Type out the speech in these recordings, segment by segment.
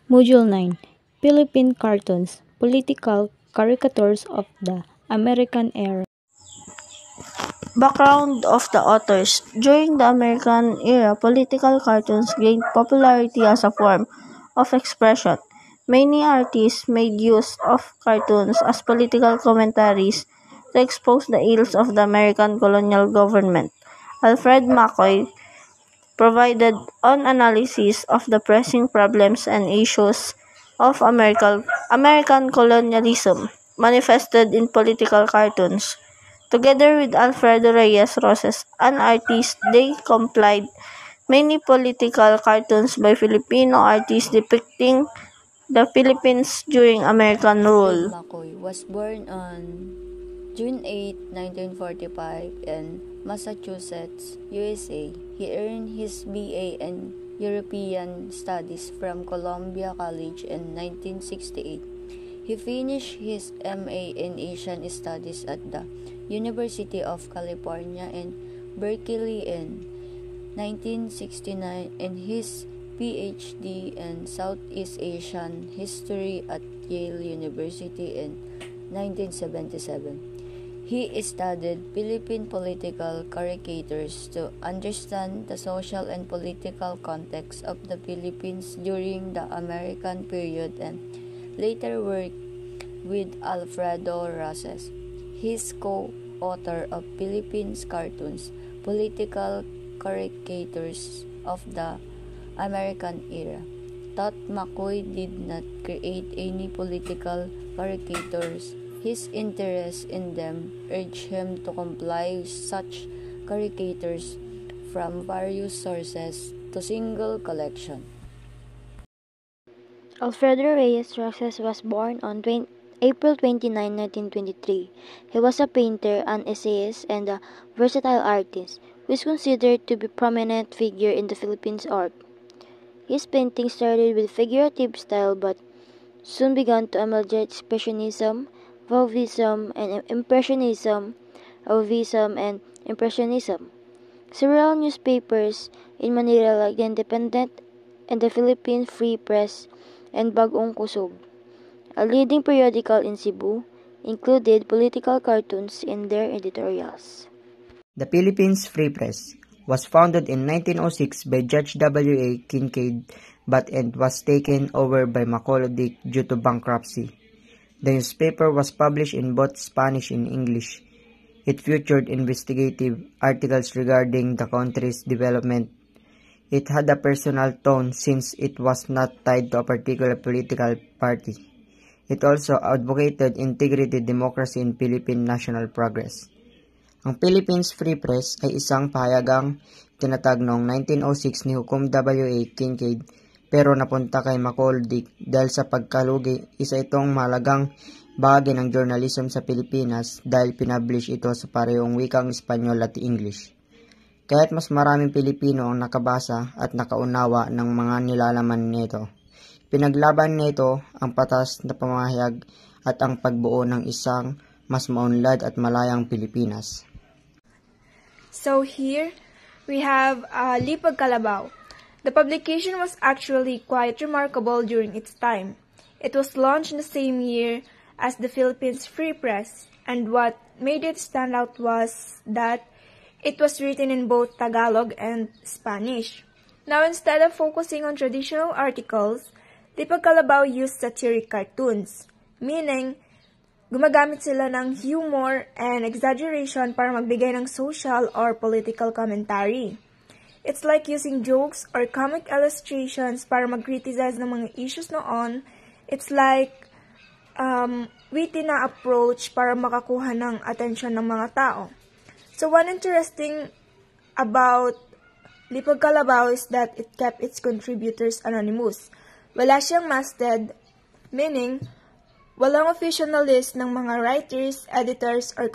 Module 9, Philippine Cartoons, Political Caricatures of the American Era. Background of the authors. During the American era, political cartoons gained popularity as a form of expression. Many artists made use of cartoons as political commentaries to expose the ills of the American colonial government. Alfred McCoy provided an analysis of the pressing problems and issues of American colonialism manifested in political cartoons. Together with Alfredo Reyes Roses, an artist, they compiled many political cartoons by Filipino artists depicting the Philippines during American rule. McCoy was born on June 8, 1945 in Massachusetts, USA. He earned his BA in European Studies from Columbia College in 1968. He finished his MA in Asian Studies at the University of California in Berkeley in 1969 and his PhD in Southeast Asian History at Yale University in 1977. He studied Philippine political caricatures to understand the social and political context of the Philippines during the American period and later worked with Alfredo Roses. His co-author of Philippines Cartoons, Political Caricatures of the American Era, thought McCoy did not create any political caricatures. His interest in them urged him to compile such caricatures from various sources to single collection. Alfredo Reyes Roses was born on April 29, 1923. He was a painter, an essayist, and a versatile artist, who is considered to be a prominent figure in the Philippines art. His painting started with figurative style but soon began to amalgamate expressionism, Fauvism, and Impressionism, Fauvism, and Impressionism. Several newspapers in Manila like The Independent and the Philippine Free Press and Bagong Kusog, a leading periodical in Cebu, included political cartoons in their editorials. The Philippines Free Press was founded in 1906 by Judge W.A. Kincaid but and was taken over by Macaulay due to bankruptcy. The newspaper was published in both Spanish and English. It featured investigative articles regarding the country's development. It had a personal tone since it was not tied to a particular political party. It also advocated integrity, democracy, and Philippine national progress. Ang Philippines Free Press ay isang pahayagang tinatag noong 1906 ni Hukom W.A. Kincaid pero napunta kay Macaulay dahil sa pagkalugi. Isa itong mahalagang bahagi ng journalism sa Pilipinas dahil pinablish ito sa parehong wikang Espanyol at English. Kaya't mas maraming Pilipino ang nakabasa at nakaunawa ng mga nilalaman nito. Pinaglaban nito ang patas na pamahayag at ang pagbuo ng isang mas maunlad at malayang Pilipinas. So here we have Lipag Kalabaw. The publication was actually quite remarkable during its time. It was launched in the same year as the Philippines Free Press, and what made it stand out was that it was written in both Tagalog and Spanish. Now, instead of focusing on traditional articles, Lipag Kalabaw used satiric cartoons, meaning gumagamit sila ng humor and exaggeration para magbigay ng social or political commentary. It's like using jokes or comic illustrations para mag-criticize ng mga issues noon. It's like witty na approach para makakuha ng atensyon ng mga tao. So one interesting about Lipag Kalabaw is that it kept its contributors anonymous. Wala siyang masthead, meaning walang official na list ng mga writers, editors, or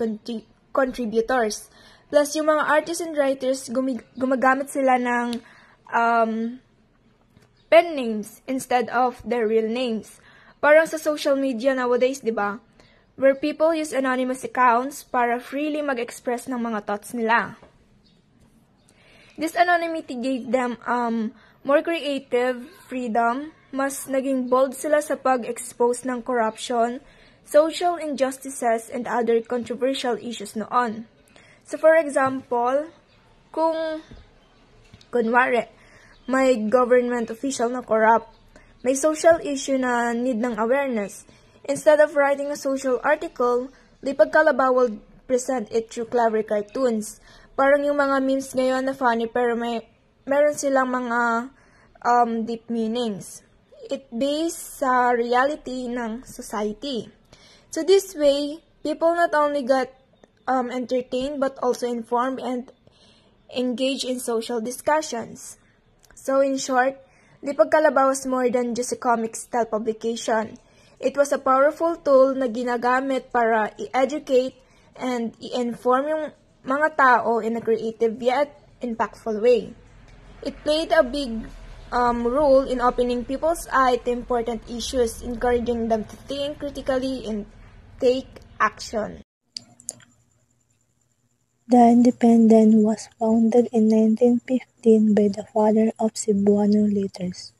contributors. Plus, yung mga artists and writers, gumagamit sila ng pen names instead of their real names. Parang sa social media nowadays, di ba? Where people use anonymous accounts para freely mag-express ng mga thoughts nila. This anonymity gave them more creative freedom mas naging bold sila sa pag-expose ng corruption, social injustices, and other controversial issues noon. So for example, kung kunwari, may government official na corrupt, may social issue na need ng awareness, instead of writing a social article, Lipag Kalabaw will present it through clever cartoons. Parang yung mga memes ngayon na funny pero meron silang mga deep meanings. It based sa reality ng society. So this way, people not only got entertained but also informed and engaged in social discussions. So in short, Lipag Kalabaw was more than just a comic style publication. It was a powerful tool na ginagamit para i-educate and i-inform yung mga tao in a creative yet impactful way. It played a big role in opening people's eyes to important issues, encouraging them to think critically and take action. The Independent was founded in 1915 by the father of Cebuano letters,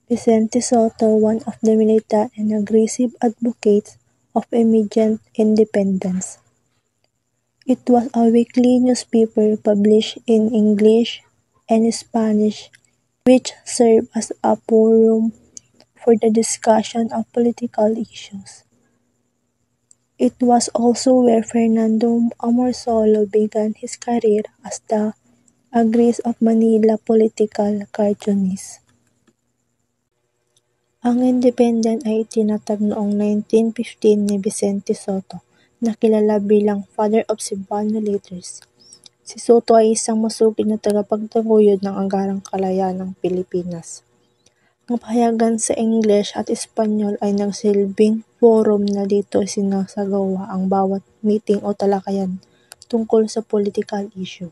Vicente Soto, one of the militant and aggressive advocates of immediate independence. It was a weekly newspaper published in English and Spanish, which served as a forum for the discussion of political issues. It was also where Fernando Amorsolo began his career as the Agris of Manila political cartoonist. Ang Independent ay itinatag noong 1915 ni Vicente Soto, na kilala bilang Father of Cebuano Letters. Si Soto ay isang masugid na tagapagtaguyod ng agarang kalayaan ng Pilipinas. Ang pahayagan sa English at Espanyol ay nagsilbing forum na dito sinasagawa ang bawat meeting o talakayan tungkol sa political issue.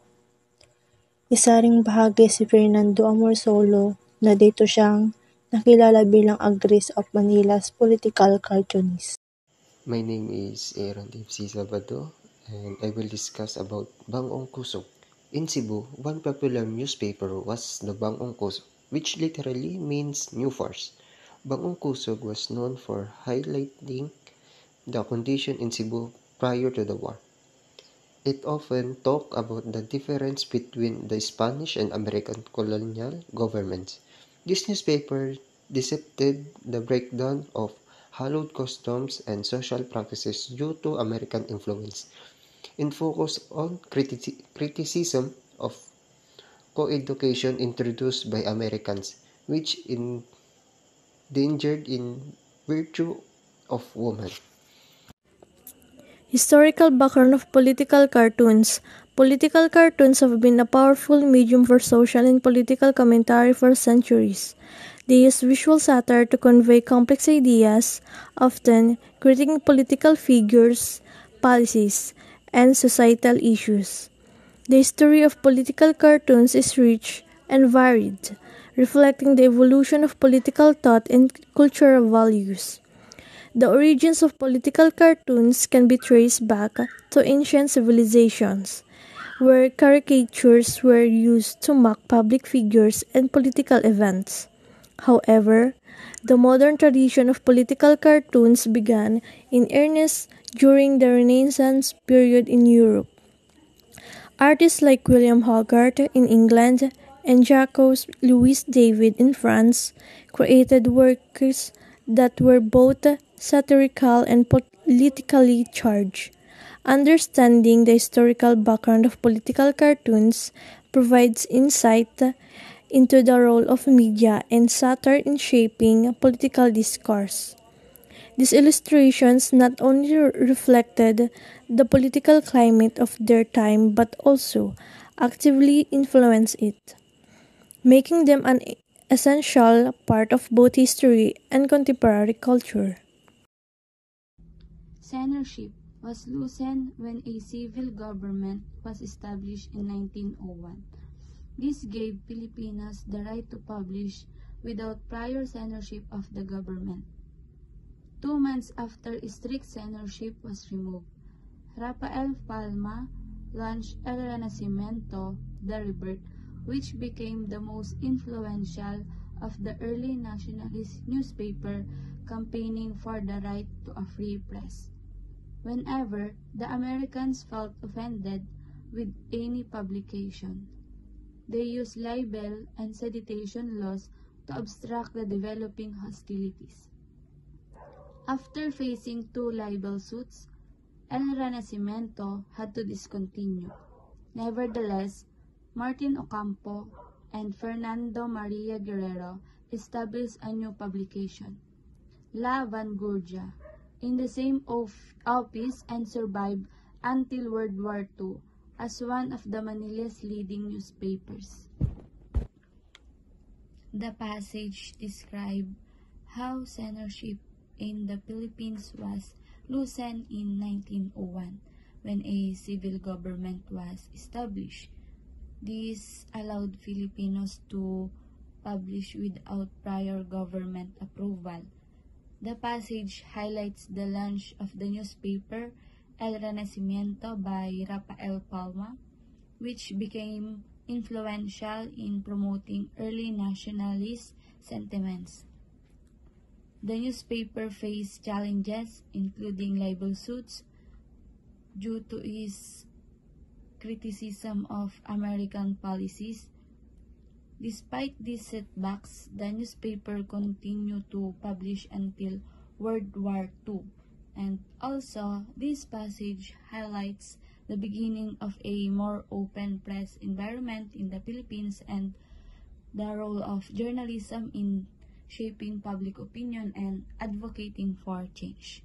Isa ring bahagi si Fernando Amorsolo na dito siyang nakilala bilang Agris of Manila's political cartoonist. My name is Aaron FC Sabado and I will discuss about Bangong Kusog. In Cebu, one popular newspaper was the Bangong Kusog, which literally means new force. Bangong Kusog was known for highlighting the condition in Cebu prior to the war. It often talked about the difference between the Spanish and American colonial governments. This newspaper depicted the breakdown of hallowed customs and social practices due to American influence, and focused on criticism of co-education introduced by Americans, which endangered in virtue of women. Historical background of political cartoons. Political cartoons have been a powerful medium for social and political commentary for centuries. They use visual satire to convey complex ideas, often critiquing political figures, policies, and societal issues. The history of political cartoons is rich and varied, reflecting the evolution of political thought and cultural values. The origins of political cartoons can be traced back to ancient civilizations, where caricatures were used to mock public figures and political events. However, the modern tradition of political cartoons began in earnest during the Renaissance period in Europe. Artists like William Hogarth in England and Jacques-Louis David in France created works that were both satirical and politically charged. Understanding the historical background of political cartoons provides insight into the role of media and satire in shaping political discourse. These illustrations not only reflected the political climate of their time but also actively influenced it, making them an essential part of both history and contemporary culture. Censorship was loosened when a civil government was established in 1901. This gave Filipinos the right to publish without prior censorship of the government. 2 months after strict censorship was removed, Rafael Palma launched El Renacimiento, The Rebirth, which became the most influential of the early nationalist newspaper campaigning for the right to a free press. Whenever the Americans felt offended with any publication, they used libel and sedition laws to obstruct the developing hostilities. After facing 2 libel suits, El Renacimiento had to discontinue. Nevertheless, Martin Ocampo and Fernando Maria Guerrero established a new publication, La Vanguardia, in the same office and survived until World War II as one of the Manila's leading newspapers. The passage describes how censorship in the Philippines was loosened in 1901 when a civil government was established. This allowed Filipinos to publish without prior government approval. The passage highlights the launch of the newspaper El Renacimiento by Rafael Palma, which became influential in promoting early nationalist sentiments. The newspaper faced challenges, including libel suits, due to its criticism of American policies. Despite these setbacks, the newspaper continued to publish until World War II. And also, this passage highlights the beginning of a more open press environment in the Philippines and the role of journalism in shaping public opinion and advocating for change.